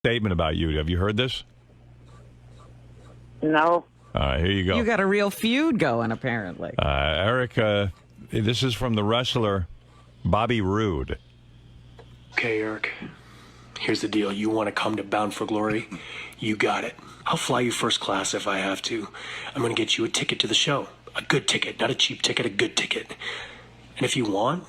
statement about you. Have you heard this? No. All right, here you go. You got a real feud going, apparently. Eric, this is from the wrestler Bobby Roode. Okay, Eric. Here's the deal. You want to come to Bound for Glory? You got it. I'll fly you first class if I have to. I'm going to get you a ticket to the show. A good ticket, not a cheap ticket, a good ticket. And if you want,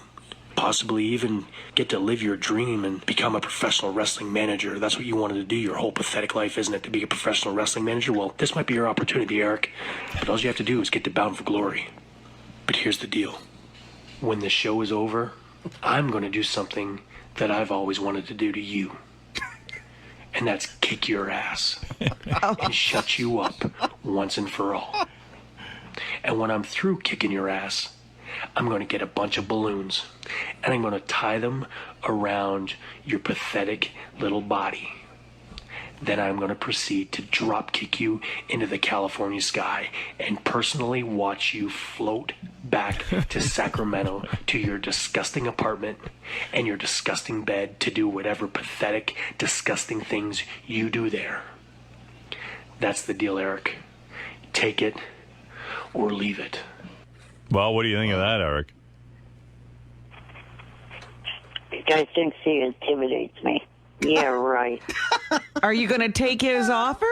possibly even get to live your dream and become a professional wrestling manager. That's what you wanted to do your whole pathetic life, isn't it? To be a professional wrestling manager? Well, this might be your opportunity, Eric. But all you have to do is get to Bound for Glory. But here's the deal. When the show is over, I'm going to do something that I've always wanted to do to you. And that's kick your ass and shut you up once and for all. And when I'm through kicking your ass, I'm going to get a bunch of balloons and I'm going to tie them around your pathetic little body. Then I'm going to proceed to drop kick you into the California sky and personally watch you float back to Sacramento to your disgusting apartment and your disgusting bed to do whatever pathetic, disgusting things you do there. That's the deal, Eric. Take it or leave it. Well, what do you think of that, Eric? The guy thinks he intimidates me. Yeah, right. Are you going to take his offer?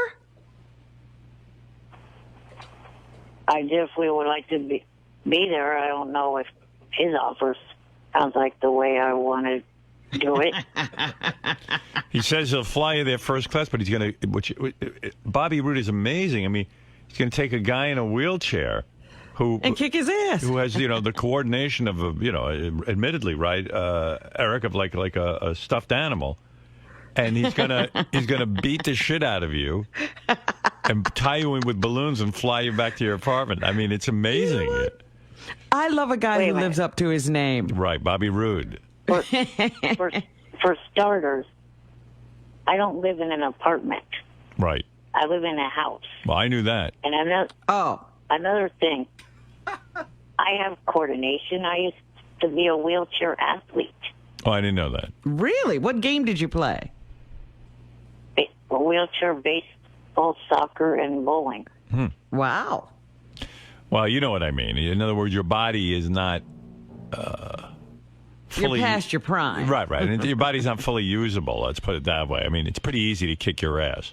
I definitely would like to be there. I don't know if his offer sounds like the way I want to do it. He says he'll fly you there first class, but he's going to... Bobby Roode is amazing. I mean, he's going to take a guy in a wheelchair and kick his ass. Who has, the coordination of admittedly, right, Eric, of like a stuffed animal. And he's gonna beat the shit out of you and tie you in with balloons and fly you back to your apartment. I mean, it's amazing. You know, I love a guy who lives up to his name. Right, Bobby Roode. For starters, I don't live in an apartment. Right. I live in a house. Well, I knew that. And another thing, I have coordination. I used to be a wheelchair athlete. Oh, I didn't know that. Really? What game did you play? Wheelchair, baseball, soccer, and bowling. Wow. Well, you know what I mean. In other words, your body is not fully... You're past your prime. Right. And your body's not fully usable, let's put it that way. I mean, it's pretty easy to kick your ass.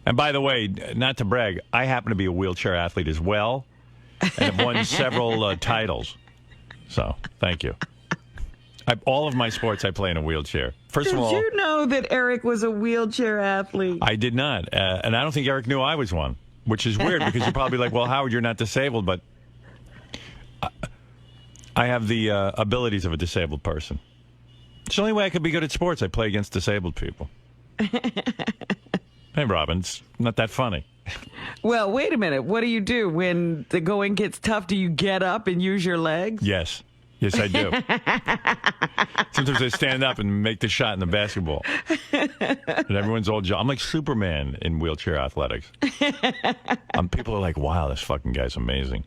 And by the way, not to brag, I happen to be a wheelchair athlete as well and have won several titles. So, thank you. All of my sports, I play in a wheelchair. First of all, did you know that Eric was a wheelchair athlete? I did not. And I don't think Eric knew I was one, which is weird because you're probably like, well, Howard, you're not disabled, but I have the abilities of a disabled person. It's the only way I could be good at sports. I play against disabled people. Hey, Robin, it's not that funny. Well, wait a minute. What do you do when the going gets tough? Do you get up and use your legs? Yes. Yes, I do. Sometimes I stand up and make the shot in the basketball. And everyone's all I'm like Superman in wheelchair athletics. People are like, wow, this fucking guy's amazing.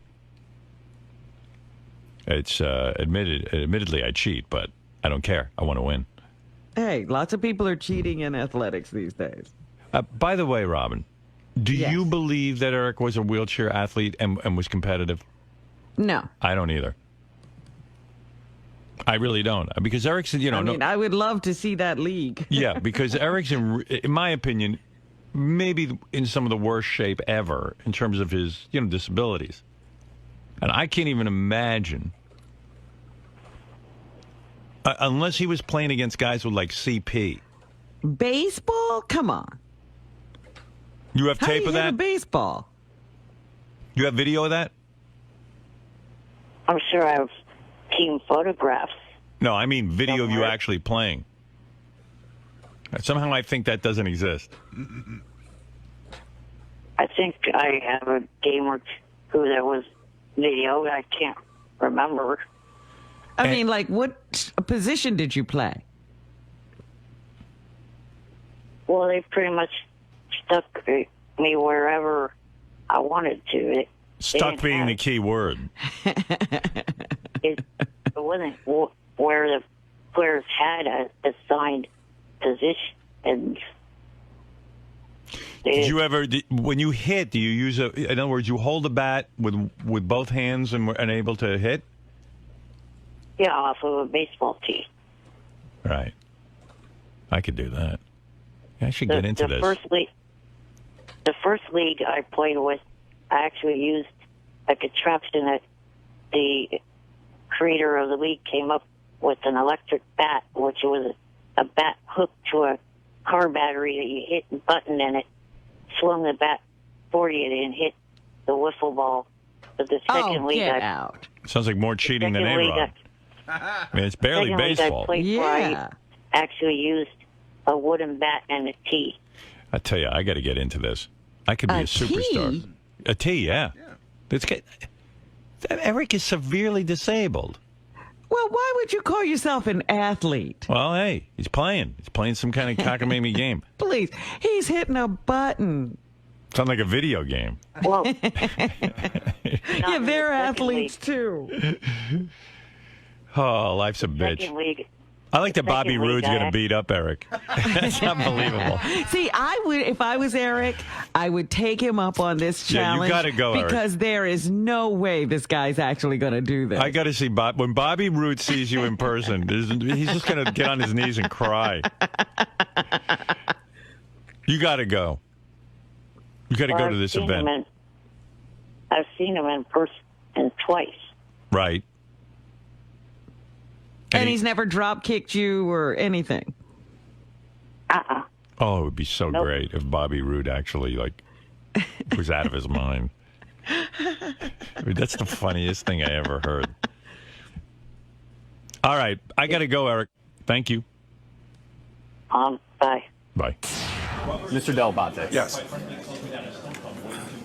It's admittedly I cheat, but I don't care. I want to win. Hey, lots of people are cheating in athletics these days. By the way, Robin, do you believe that Eric was a wheelchair athlete and was competitive? No. I don't either. I really don't. Because Eric's, I would love to see that league. Yeah, because Eric's, in my opinion, maybe in some of the worst shape ever in terms of his, disabilities. And I can't even imagine, unless he was playing against guys with, like, CP. Baseball? Come on. You have tape of that? How do you hit a baseball? You have video of that? I'm sure I have team photographs. No, I mean video of you actually playing. Somehow I think that doesn't exist. I think I have a game or two that was video. I can't remember. I mean, like, what position did you play? Well, they pretty much stuck me wherever I wanted to. Stuck being the key word. It wasn't where the players had a assigned position. and Did you ever, when you hit, do you use in other words, you hold the bat with both hands and able to hit? Yeah, off of a baseball tee. Right. I could do that. I should get into this. The first league I played with, I actually used a contraption that the creator of the league came up with, an electric bat, which was a bat hooked to a car battery that you hit a button and it swung the bat for you and hit the wiffle ball. But the second league out. Sounds like more cheating than A-Rod. I mean, it's barely baseball. I actually used a wooden bat and a tee. I tell you, I got to get into this. I could be a superstar. Tee? A tee, yeah. Eric is severely disabled. Well, why would you call yourself an athlete? Well, hey, he's playing. He's playing some kind of cockamamie game. Please, he's hitting a button. Sounds like a video game. Well, yeah, they're athletes too. Oh, life's a bitch. I like that Bobby Roode's going to beat up Eric. That's unbelievable. See, if I was Eric, I would take him up on this challenge. Yeah, you got to go, Eric. Because there is no way this guy's actually going to do this. I got to see when Bobby Roode sees you in person. He's just going to get on his knees and cry. You got to go. You got to go to this event. I've seen him in person twice. Right. And he's never drop kicked you or anything. Oh, it would be so great if Bobby Roode actually was out of his mind. I mean, that's the funniest thing I ever heard. All right, I got to go, Eric. Thank you. Bye. Bye. Mr. Del Bonte. Yes.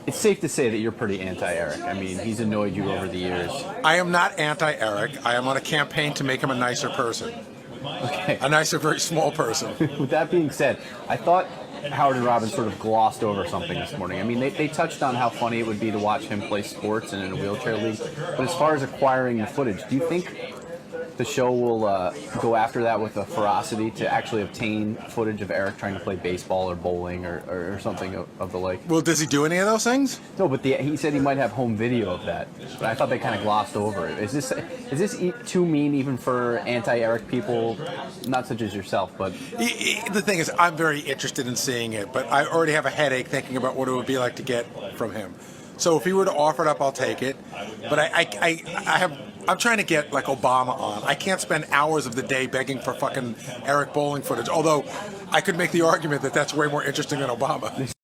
It's safe to say that you're pretty anti-Eric. I mean, he's annoyed you over the years. I am not anti-Eric. I am on a campaign to make him a nicer person. Okay. A nicer, very small person. With that being said, I thought Howard and Robin sort of glossed over something this morning. I mean, they touched on how funny it would be to watch him play sports and in a wheelchair league. But as far as acquiring the footage, do you think the show will go after that with a ferocity to actually obtain footage of Eric trying to play baseball or bowling or something of the like? Well, does he do any of those things? No, but he said he might have home video of that. But I thought they kind of glossed over it. Is this too mean even for anti-Eric people, not such as yourself? But the thing is, I'm very interested in seeing it, but I already have a headache thinking about what it would be like to get from him. So if he were to offer it up, I'll take it. But I'm trying to get like Obama on. I can't spend hours of the day begging for fucking Eric bowling footage. Although I could make the argument that that's way more interesting than Obama.